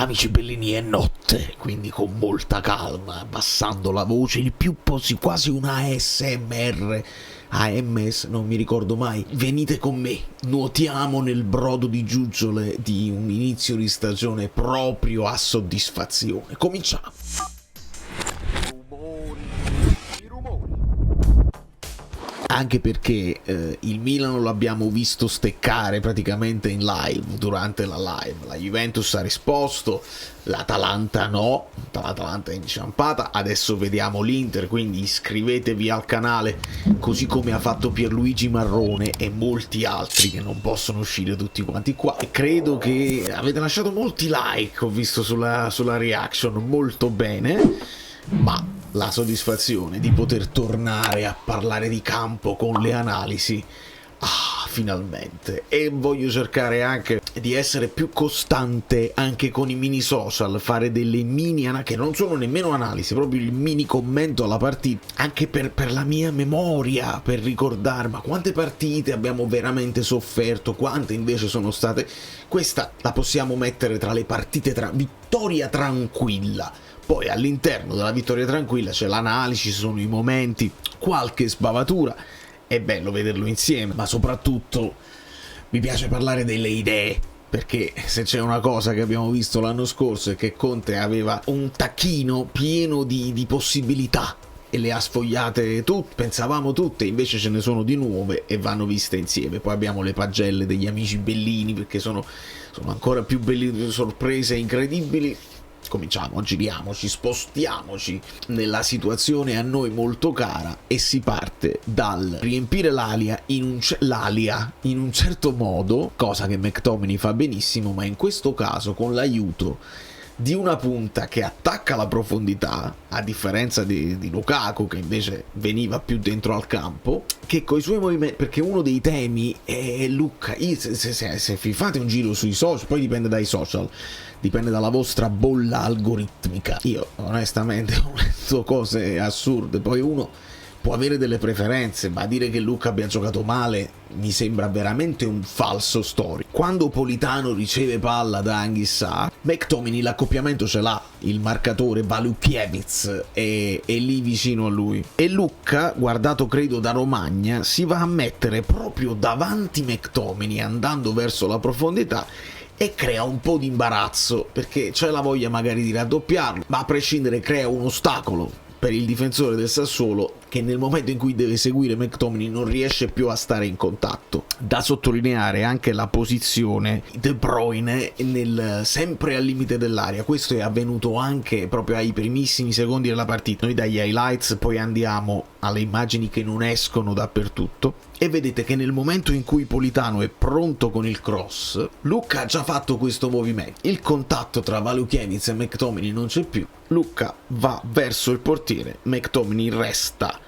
Amici bellini, è notte, quindi con molta calma, abbassando la voce il più possibile, quasi una ASMR, AMS, non mi ricordo mai. Venite con me, nuotiamo nel brodo di giuggiole di un inizio di stagione proprio a soddisfazione. Cominciamo! Anche perché il Milan l'abbiamo visto steccare praticamente in live, durante la live. La Juventus ha risposto, l'Atalanta no, l'Atalanta è inciampata. Adesso vediamo l'Inter, quindi iscrivetevi al canale, così come ha fatto Pierluigi Marrone e molti altri che non possono uscire tutti quanti qua. E credo che avete lasciato molti like, ho visto sulla reaction, molto bene, ma la soddisfazione di poter tornare a parlare di campo con le analisi, finalmente. E voglio cercare anche di essere più costante anche con i mini social, fare delle mini che non sono nemmeno analisi, proprio il mini commento alla partita, anche per la mia memoria, per ricordare ma quante partite abbiamo veramente sofferto, quante invece sono state. Questa la possiamo mettere tra le partite vittoria tranquilla. Poi all'interno della vittoria tranquilla c'è l'analisi, ci sono i momenti, qualche sbavatura, è bello vederlo insieme, ma soprattutto mi piace parlare delle idee, perché se c'è una cosa che abbiamo visto l'anno scorso è che Conte aveva un tacchino pieno di possibilità e le ha sfogliate tutte, pensavamo tutte, invece ce ne sono di nuove e vanno viste insieme. Poi abbiamo le pagelle degli amici bellini, perché sono ancora più belli, sorprese incredibili. Cominciamo, giriamoci, spostiamoci nella situazione a noi molto cara e si parte dal riempire l'alia in un certo modo, cosa che McTominay fa benissimo, ma in questo caso con l'aiuto di una punta che attacca la profondità, a differenza di Lukaku che invece veniva più dentro al campo, che coi suoi movimenti, perché uno dei temi è Luca, se vi fate un giro sui social, poi dipende dai social, dipende dalla vostra bolla algoritmica, io onestamente ho letto cose assurde, poi uno può avere delle preferenze, ma dire che Luca abbia giocato male mi sembra veramente un falso story. Quando Politano riceve palla da Anghissà, McTominay l'accoppiamento ce l'ha, il marcatore Walukiewicz è lì vicino a lui, e Luca, guardato credo da Romagna, si va a mettere proprio davanti McTominay andando verso la profondità e crea un po' di imbarazzo, perché c'è la voglia magari di raddoppiarlo, ma a prescindere crea un ostacolo per il difensore del Sassuolo, che nel momento in cui deve seguire McTominay non riesce più a stare in contatto. Da sottolineare anche la posizione di De Bruyne sempre al limite dell'area. Questo è avvenuto anche proprio ai primissimi secondi della partita. Noi dagli highlights poi andiamo alle immagini che non escono dappertutto e vedete che nel momento in cui Politano è pronto con il cross, Luca ha già fatto questo movimento. Il contatto tra Walukiewicz e McTominay non c'è più. Luca va verso il portiere, McTominay resta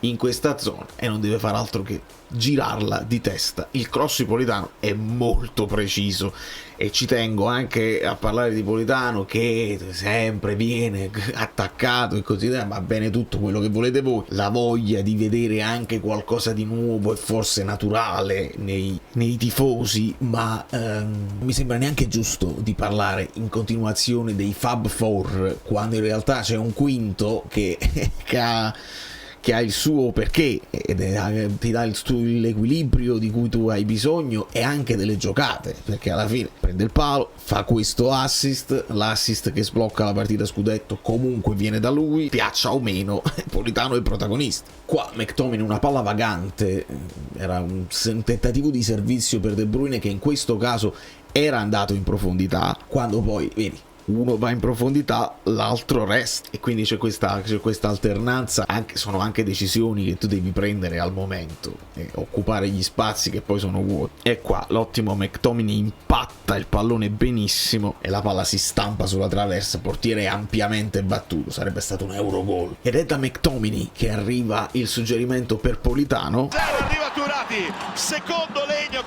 in questa zona e non deve fare altro che girarla di testa. Il cross di Politano è molto preciso e ci tengo anche a parlare di Politano, che sempre viene attaccato e così via, va bene tutto quello che volete voi, la voglia di vedere anche qualcosa di nuovo è forse naturale nei tifosi, ma non mi sembra neanche giusto di parlare in continuazione dei Fab Four quando in realtà c'è un quinto che ha il suo perché ed ti dà l'equilibrio di cui tu hai bisogno e anche delle giocate, perché alla fine prende il palo, fa questo l'assist che sblocca la partita scudetto comunque viene da lui, piaccia o meno, Politano è il protagonista. Qua McTominay una palla vagante, era un tentativo di servizio per De Bruyne che in questo caso era andato in profondità, quando poi vedi uno va in profondità, l'altro resta, e quindi c'è questa alternanza, sono anche decisioni che tu devi prendere al momento e occupare gli spazi che poi sono vuoti. E qua l'ottimo McTominay impatta il pallone benissimo e la palla si stampa sulla traversa, portiere ampiamente battuto, sarebbe stato un Eurogol. Ed è da McTominay che arriva il suggerimento per Politano. Arriva Turati, secondo legno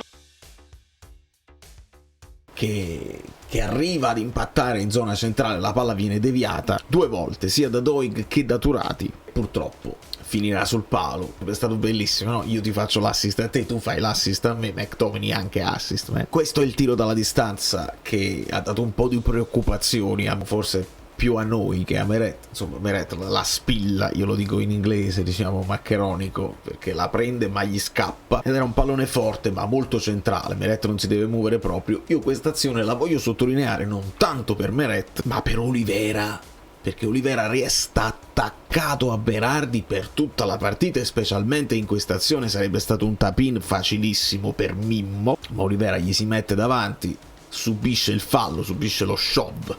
che arriva ad impattare in zona centrale, la palla viene deviata due volte sia da Doig che da Turati, purtroppo finirà sul palo. È stato bellissimo, no? Io ti faccio l'assist a te, tu fai l'assist a me, McTominay anche assist. Questo è il tiro dalla distanza che ha dato un po' di preoccupazioni, forse più a noi che a Meret. Insomma, Meret la spilla, io lo dico in inglese, diciamo maccheronico, perché la prende ma gli scappa, ed era un pallone forte ma molto centrale. Meret non si deve muovere proprio. Io questa azione la voglio sottolineare non tanto per Meret ma per Olivera, perché Olivera resta attaccato a Berardi per tutta la partita, e specialmente in questa azione sarebbe stato un tap-in facilissimo per Mimmo, ma Olivera gli si mette davanti, subisce il fallo, subisce lo shove,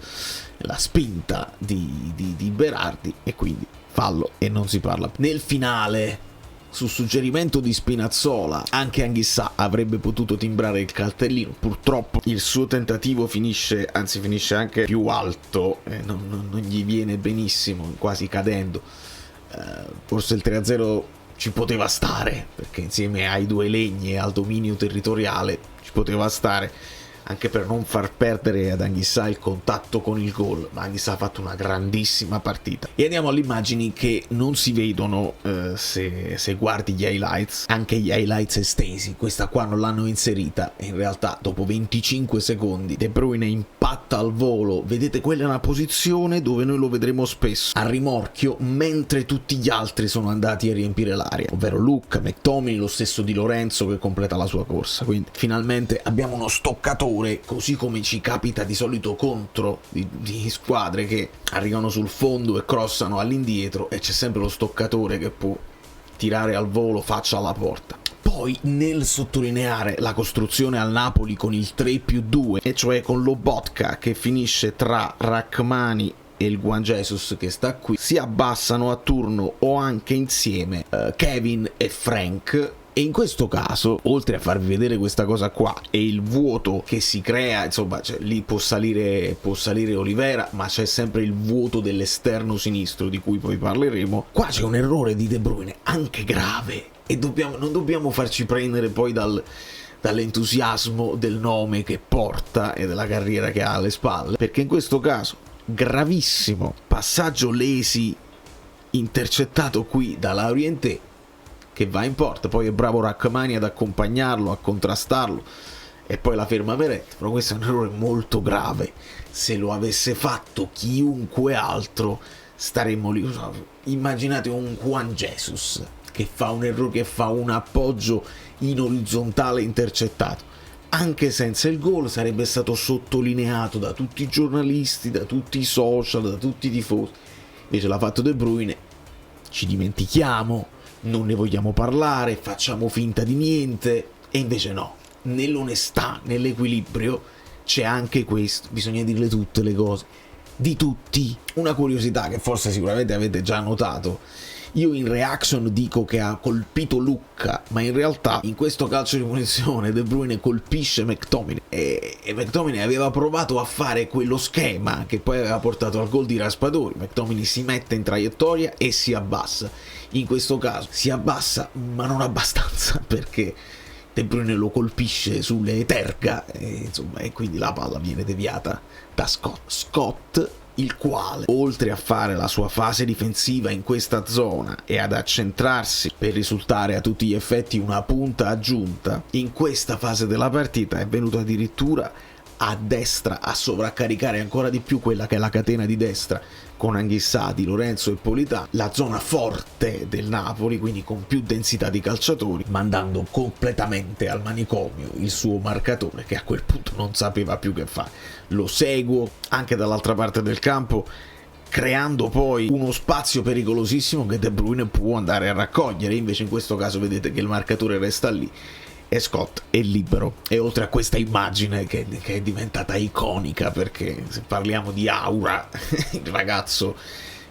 la spinta di Berardi, e quindi fallo e non si parla. Nel finale, su suggerimento di Spinazzola, anche Anghissà avrebbe potuto timbrare il cartellino. Purtroppo il suo tentativo finisce anche più alto, non gli viene benissimo, quasi cadendo. Forse il 3-0 ci poteva stare, perché insieme ai due legni e al dominio territoriale ci poteva stare, anche per non far perdere ad Anghissà il contatto con il gol. Ma Anghissà ha fatto una grandissima partita. E andiamo alle immagini che non si vedono se guardi gli highlights, anche gli highlights estesi. Questa qua non l'hanno inserita, e in realtà dopo 25 secondi De Bruyne impatta al volo. Vedete, quella è una posizione dove noi lo vedremo spesso, a rimorchio, mentre tutti gli altri sono andati a riempire l'area, ovvero Lucca, McTominay, lo stesso Di Lorenzo che completa la sua corsa. Quindi finalmente abbiamo uno stoccatore, così come ci capita di solito contro di squadre che arrivano sul fondo e crossano all'indietro, e c'è sempre lo stoccatore che può tirare al volo faccia alla porta. Poi, nel sottolineare la costruzione al Napoli con il 3+2, e cioè con Lobotka che finisce tra Rachmani e il Juan Jesus che sta qui, si abbassano a turno o anche insieme Kevin e Frank. E in questo caso, oltre a farvi vedere questa cosa qua e il vuoto che si crea, insomma, cioè, lì può salire Olivera, ma c'è sempre il vuoto dell'esterno sinistro di cui poi parleremo. Qua c'è un errore di De Bruyne, anche grave, e non dobbiamo farci prendere poi dall'entusiasmo del nome che porta e della carriera che ha alle spalle, perché in questo caso, gravissimo, passaggio Lesi intercettato qui da Laurienté, che va in porta, poi è bravo Rachmani ad accompagnarlo, a contrastarlo, e poi la ferma Meret. Però questo è un errore molto grave. Se lo avesse fatto chiunque altro staremmo lì. Immaginate un Juan Jesus che fa un errore, che fa un appoggio in orizzontale intercettato. Anche senza il gol sarebbe stato sottolineato da tutti i giornalisti, da tutti i social, da tutti i tifosi. Invece l'ha fatto De Bruyne, ci dimentichiamo, non ne vogliamo parlare, facciamo finta di niente. E invece no, nell'onestà, nell'equilibrio c'è anche questo, bisogna dirle tutte le cose, di tutti. Una curiosità che forse sicuramente avete già notato: io in reaction dico che ha colpito Lucca, ma in realtà in questo calcio di punizione De Bruyne colpisce McTominay, e McTominay aveva provato a fare quello schema che poi aveva portato al gol di Raspadori. McTominay si mette in traiettoria e si abbassa. In questo caso si abbassa, ma non abbastanza, perché De Bruyne lo colpisce sulle terga, e quindi la palla viene deviata da Scott, il quale, oltre a fare la sua fase difensiva in questa zona e ad accentrarsi per risultare a tutti gli effetti una punta aggiunta, in questa fase della partita è venuto addirittura a destra a sovraccaricare ancora di più quella che è la catena di destra, con Anghissà, Di Lorenzo e Politano, la zona forte del Napoli, quindi con più densità di calciatori, mandando completamente al manicomio il suo marcatore, che a quel punto non sapeva più che fare. Lo seguo anche dall'altra parte del campo, creando poi uno spazio pericolosissimo che De Bruyne può andare a raccogliere. Invece in questo caso vedete che il marcatore resta lì e Scott è libero. E oltre a questa immagine che è diventata iconica, perché se parliamo di aura il ragazzo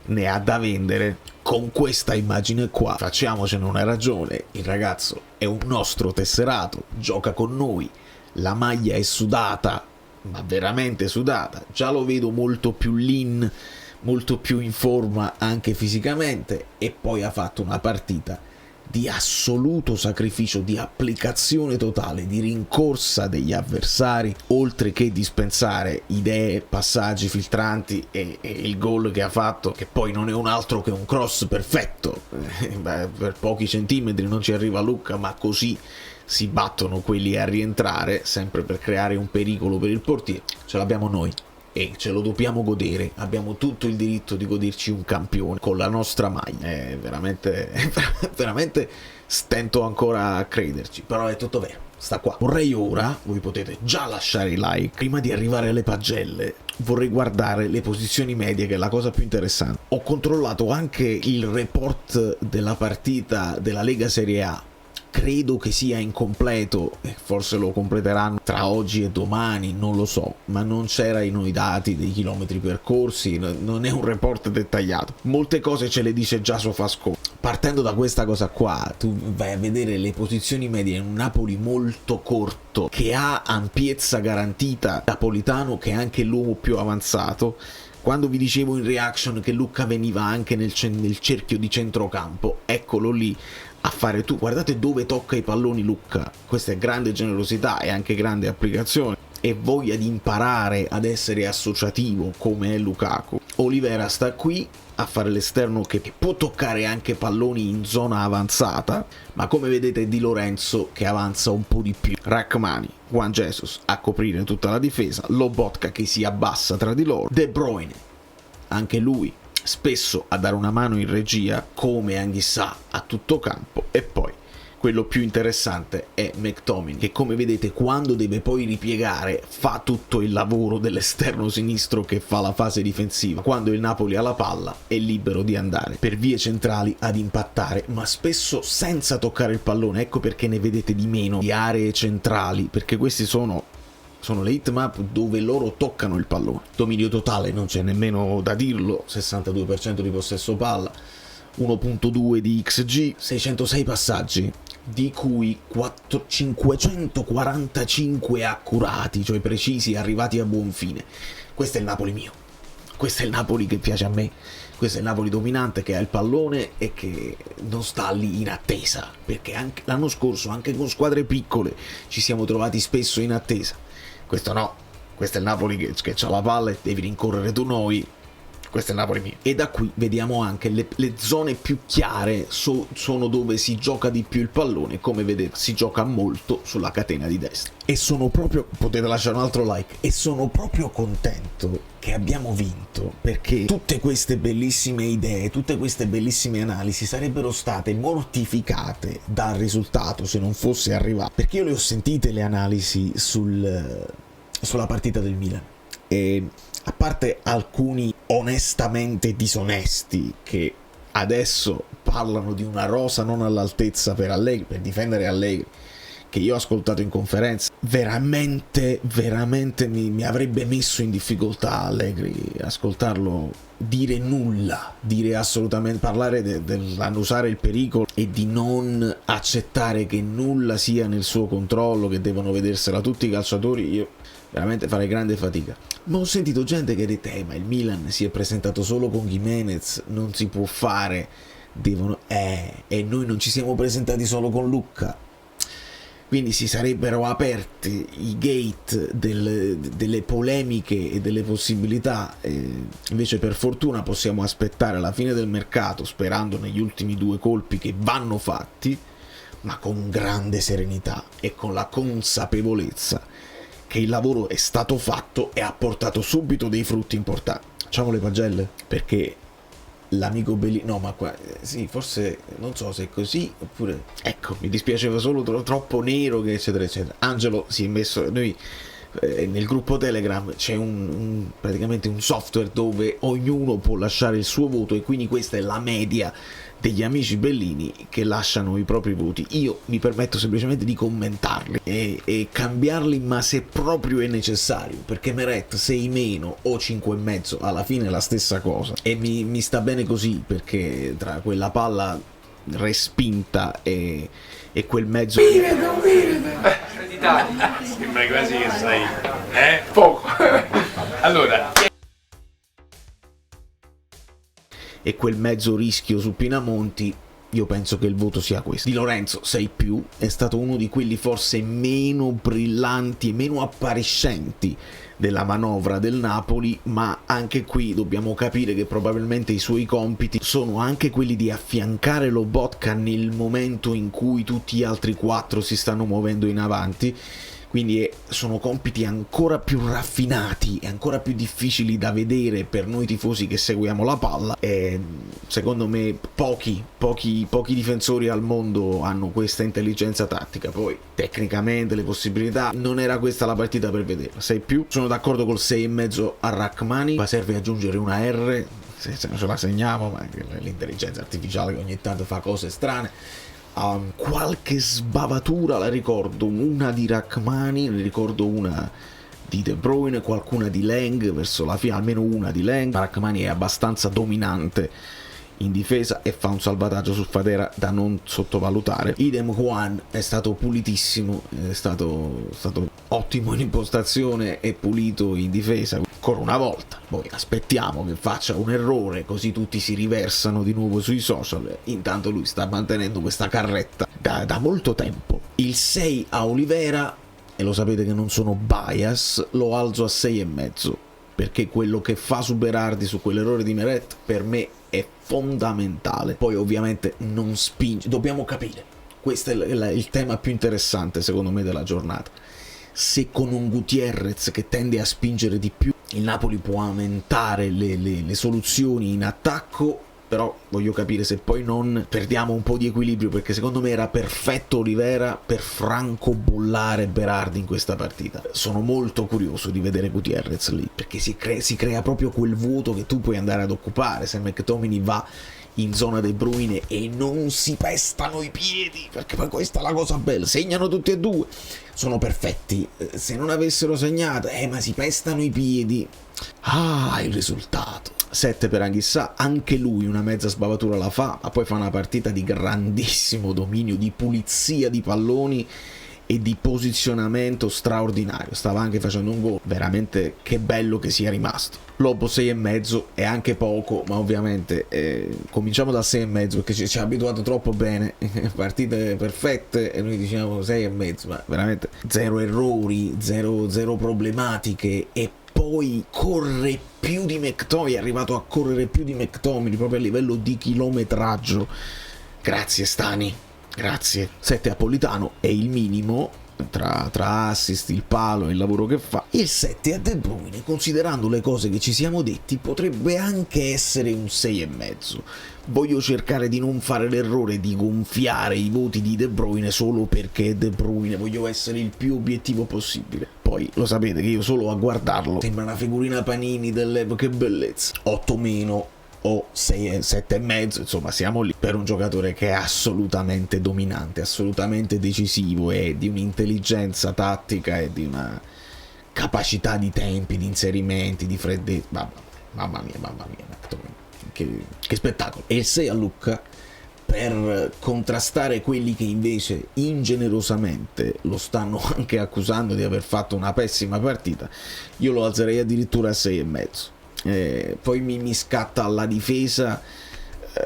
ne ha da vendere, con questa immagine qua facciamocene una ragione: il ragazzo è un nostro tesserato, gioca con noi, la maglia è sudata, ma veramente sudata, già lo vedo molto più lean, molto più in forma anche fisicamente, e poi ha fatto una partita di assoluto sacrificio, di applicazione totale, di rincorsa degli avversari, oltre che dispensare idee, passaggi filtranti e il gol che ha fatto, che poi non è un altro che un cross perfetto. Per pochi centimetri non ci arriva Lucca, ma così si battono quelli a rientrare, sempre per creare un pericolo per il portiere. Ce l'abbiamo noi e ce lo dobbiamo godere, abbiamo tutto il diritto di goderci un campione con la nostra maglia. È veramente stento ancora a crederci, però è tutto vero, sta qua. Vorrei ora, voi potete già lasciare i like, prima di arrivare alle pagelle vorrei guardare le posizioni medie, che è la cosa più interessante. Ho controllato anche il report della partita della Lega Serie A. Credo che sia incompleto, forse lo completeranno tra oggi e domani, non lo so, ma non c'erano i dati dei chilometri percorsi, non è un report dettagliato. Molte cose ce le dice già Sofascore. Partendo da questa cosa qua, tu vai a vedere le posizioni medie in un Napoli molto corto, che ha ampiezza garantita, Napolitano che è anche l'uomo più avanzato. Quando vi dicevo in reaction che Lucca veniva anche nel cerchio di centrocampo, eccolo lì a fare tu. Guardate dove tocca i palloni Lucca, questa è grande generosità e anche grande applicazione e voglia di imparare ad essere associativo come è Lukaku. Olivera sta qui a fare l'esterno che può toccare anche palloni in zona avanzata, ma come vedete è Di Lorenzo che avanza un po' di più, Rachmani, Juan Jesus a coprire tutta la difesa, Lobotka che si abbassa tra di loro, De Bruyne anche lui spesso a dare una mano in regia come Anghissà a tutto campo, e poi quello più interessante è McTominay che come vedete quando deve poi ripiegare fa tutto il lavoro dell'esterno sinistro che fa la fase difensiva. Quando il Napoli ha la palla è libero di andare per vie centrali ad impattare, ma spesso senza toccare il pallone. Ecco perché ne vedete di meno di aree centrali, perché questi sono le hitmap dove loro toccano il pallone. Dominio totale non c'è nemmeno da dirlo, 62% di possesso palla, 1.2 di XG, 606 passaggi, di cui 545 accurati, cioè precisi, arrivati a buon fine. Questo è il Napoli mio, questo è il Napoli che piace a me, questo è il Napoli dominante che ha il pallone e che non sta lì in attesa, perché anche l'anno scorso, anche con squadre piccole, ci siamo trovati spesso in attesa. Questo no, questo è il Napoli che ha la palla e devi rincorrere tu noi. Questo è il Napoli mio. E da qui vediamo anche le zone più chiare, sono dove si gioca di più il pallone. Come vedete si gioca molto sulla catena di destra. E sono proprio, potete lasciare un altro like, e sono proprio contento che abbiamo vinto, perché tutte queste bellissime idee, tutte queste bellissime analisi sarebbero state mortificate dal risultato se non fosse arrivato. Perché io le ho sentite le analisi sulla partita del Milan, e a parte alcuni onestamente disonesti che adesso parlano di una rosa non all'altezza per Allegri, per difendere Allegri, che io ho ascoltato in conferenza, veramente mi avrebbe messo in difficoltà Allegri ascoltarlo dire nulla, dire assolutamente, parlare dell'annusare il pericolo e di non accettare che nulla sia nel suo controllo, che devono vedersela tutti i calciatori. Io veramente farei grande fatica. Ma ho sentito gente che ha detto ma il Milan si è presentato solo con Gimenez, non si può fare, e noi non ci siamo presentati solo con Lucca. Quindi si sarebbero aperti i gate delle polemiche e delle possibilità. Invece per fortuna possiamo aspettare la fine del mercato, sperando negli ultimi 2 colpi che vanno fatti, ma con grande serenità e con la consapevolezza che il lavoro è stato fatto e ha portato subito dei frutti importanti. Facciamo le pagelle, perché l'amico Bellini, no ma qua sì, forse non so se è così oppure, ecco, mi dispiaceva solo troppo nero che eccetera eccetera. Angelo si è messo, noi nel gruppo Telegram c'è praticamente un software dove ognuno può lasciare il suo voto, e quindi questa è la media degli amici Bellini che lasciano i propri voti. Io mi permetto semplicemente di commentarli e cambiarli, ma se proprio è necessario, perché Meret 6 meno o 5,5 alla fine è la stessa cosa, e mi sta bene così, perché tra quella palla respinta e quel mezzo sembra quasi che sai poco. Allora, e quel mezzo rischio su Pinamonti, io penso che il voto sia questo. Di Lorenzo 6+, è stato uno di quelli forse meno brillanti e meno appariscenti della manovra del Napoli, ma anche qui dobbiamo capire che probabilmente i suoi compiti sono anche quelli di affiancare Lobotka nel momento in cui tutti gli altri 4 si stanno muovendo in avanti. Quindi sono compiti ancora più raffinati e ancora più difficili da vedere per noi tifosi che seguiamo la palla, e secondo me pochi difensori al mondo hanno questa intelligenza tattica. Poi tecnicamente le possibilità, non era questa la partita per vederla. 6+, sono d'accordo col 6,5 a Rachmani, ma serve aggiungere una R, se non ce la segniamo, ma l'intelligenza artificiale che ogni tanto fa cose strane. Qualche sbavatura la ricordo, una di Rachmani, ne ricordo una di De Bruyne, qualcuna di Lang verso la fine, almeno una di Lang. Rachmani è abbastanza dominante in difesa e fa un salvataggio su Fadera da non sottovalutare. Idem Juan è stato pulitissimo, è stato ottimo in impostazione e pulito in difesa ancora una volta. Poi aspettiamo che faccia un errore, così tutti si riversano di nuovo sui social. Intanto lui sta mantenendo questa carretta da molto tempo. Il 6 a Olivera, e lo sapete che non sono bias, lo alzo a 6,5, perché quello che fa su Berardi, su quell'errore di Meret, per me è fondamentale. Poi ovviamente non spinge, dobbiamo capire, questo è il tema più interessante secondo me della giornata. Se con un Gutierrez che tende a spingere di più il Napoli può aumentare le soluzioni in attacco, però voglio capire se poi non perdiamo un po' di equilibrio, perché secondo me era perfetto Olivera per francobollare Berardi in questa partita. Sono molto curioso di vedere Gutierrez lì, perché si crea proprio quel vuoto che tu puoi andare ad occupare se McTominay va in zona De Bruyne e non si pestano i piedi, perché poi questa è la cosa bella, segnano tutti e due, sono perfetti. Se non avessero segnato, ma si pestano i piedi. Il risultato 7 per Anghissà, anche lui una mezza sbavatura la fa, ma poi fa una partita di grandissimo dominio, di pulizia di palloni e di posizionamento straordinario. Stava anche facendo un gol, veramente che bello che sia rimasto. Lobo 6,5 è anche poco, ma ovviamente cominciamo da 6,5 perché ci ha abituato troppo bene, partite perfette e noi diciamo 6,5, ma veramente zero errori, zero problematiche, e poi corre più di McTominay, è arrivato a correre più di McTominay proprio a livello di chilometraggio. Grazie Stani, grazie. 7 a Politano è il minimo tra assist, il palo e il lavoro che fa. Il 7 a De Bruyne, considerando le cose che ci siamo detti, potrebbe anche essere un 6,5. Voglio cercare di non fare l'errore di gonfiare i voti di De Bruyne solo perché De Bruyne, voglio essere il più obiettivo possibile. Poi lo sapete che io solo a guardarlo sembra una figurina Panini dell'epoca, che bellezza. 8 meno o 6, 7,5, insomma siamo lì per un giocatore che è assolutamente dominante, assolutamente decisivo, e di un'intelligenza tattica e di una capacità di tempi, di inserimenti, di freddezza. Mamma mia, che spettacolo. E il 6 a Lucca, per contrastare quelli che invece ingenerosamente lo stanno anche accusando di aver fatto una pessima partita, io lo alzerei addirittura a 6,5. Poi mi scatta alla difesa,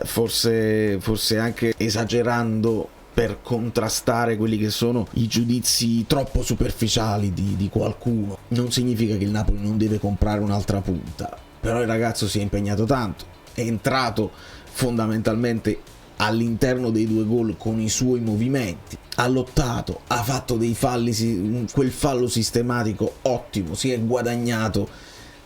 forse anche esagerando per contrastare quelli che sono i giudizi troppo superficiali di qualcuno. Non significa che il Napoli non deve comprare un'altra punta, però il ragazzo si è impegnato tanto, è entrato fondamentalmente all'interno dei 2 gol con i suoi movimenti, ha lottato, ha fatto dei falli, quel fallo sistematico ottimo, si è guadagnato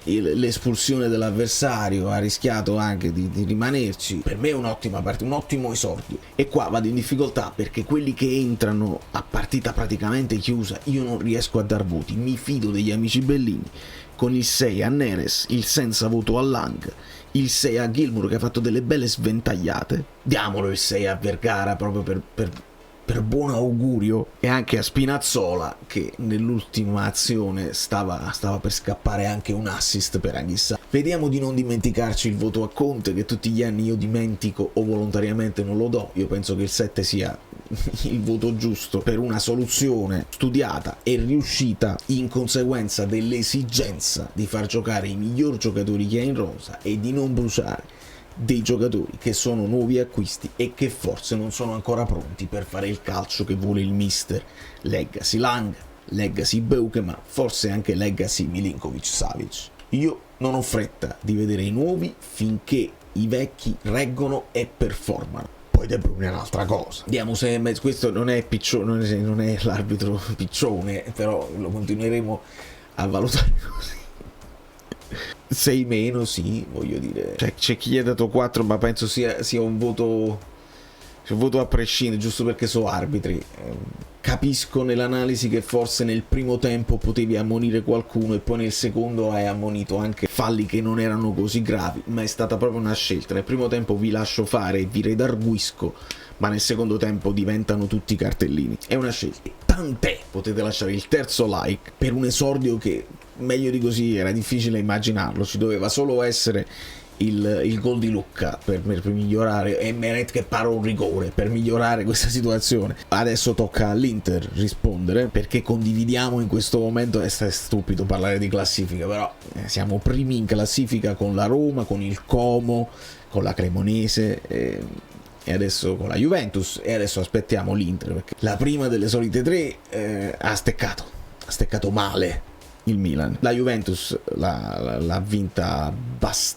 l'espulsione dell'avversario, ha rischiato anche di rimanerci. Per me è un'ottima partita, un ottimo esordio. E qua vado in difficoltà perché quelli che entrano a partita praticamente chiusa io non riesco a dar voti. Mi fido degli amici Bellini, con il 6 a Neres, il senza voto a Lang, il 6 a Gilmour che ha fatto delle belle sventagliate. Diamolo il 6 a Vergara proprio per buon augurio, e anche a Spinazzola che nell'ultima azione stava per scappare anche un assist per Anghissà. Vediamo di non dimenticarci il voto a Conte, che tutti gli anni io dimentico o volontariamente non lo do. Io penso che il 7 sia il voto giusto per una soluzione studiata e riuscita in conseguenza dell'esigenza di far giocare i miglior giocatori che ha in rosa e di non bruciare dei giocatori che sono nuovi acquisti e che forse non sono ancora pronti per fare il calcio che vuole il mister. Legacy Lang, Legacy Beuke, ma forse anche Legacy Milinkovic-Savic. Io non ho fretta di vedere i nuovi finché i vecchi reggono e performano. Poi De Bruyne è un'altra cosa. Vediamo se questo non è Piccione, non è l'arbitro Piccione, però lo continueremo a valutare così. 6 meno, sì, voglio dire. Cioè, c'è chi gli ha dato 4, ma penso sia un voto a prescindere, giusto perché sono arbitri. Capisco nell'analisi che forse nel primo tempo potevi ammonire qualcuno e poi nel secondo hai ammonito anche falli che non erano così gravi, ma è stata proprio una scelta. Nel primo tempo vi lascio fare e vi redarguisco, ma nel secondo tempo diventano tutti cartellini. È una scelta. Tant'è, potete lasciare il terzo like per un esordio che meglio di così era difficile immaginarlo. Ci doveva solo essere il gol di Lucca per migliorare, e Meret che para un rigore per migliorare questa situazione. Adesso tocca all'Inter rispondere, perché condividiamo in questo momento, è stupido parlare di classifica, però siamo primi in classifica con la Roma, con il Como, con la Cremonese e adesso con la Juventus, e adesso aspettiamo l'Inter, perché la prima delle solite tre ha steccato male il Milan. La Juventus l'ha vinta abbastanza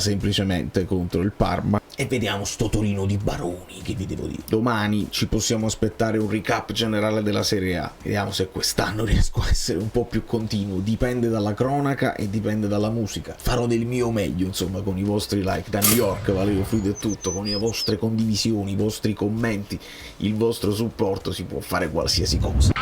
semplicemente contro il Parma, e vediamo sto Torino di Baroni, che vi devo dire. Domani ci possiamo aspettare un recap generale della Serie A, vediamo se quest'anno riesco a essere un po' più continuo, dipende dalla cronaca e dipende dalla musica. Farò del mio meglio, insomma, con i vostri like da New York, Valerio Fluido e tutto, con le vostre condivisioni, i vostri commenti, il vostro supporto, si può fare qualsiasi cosa.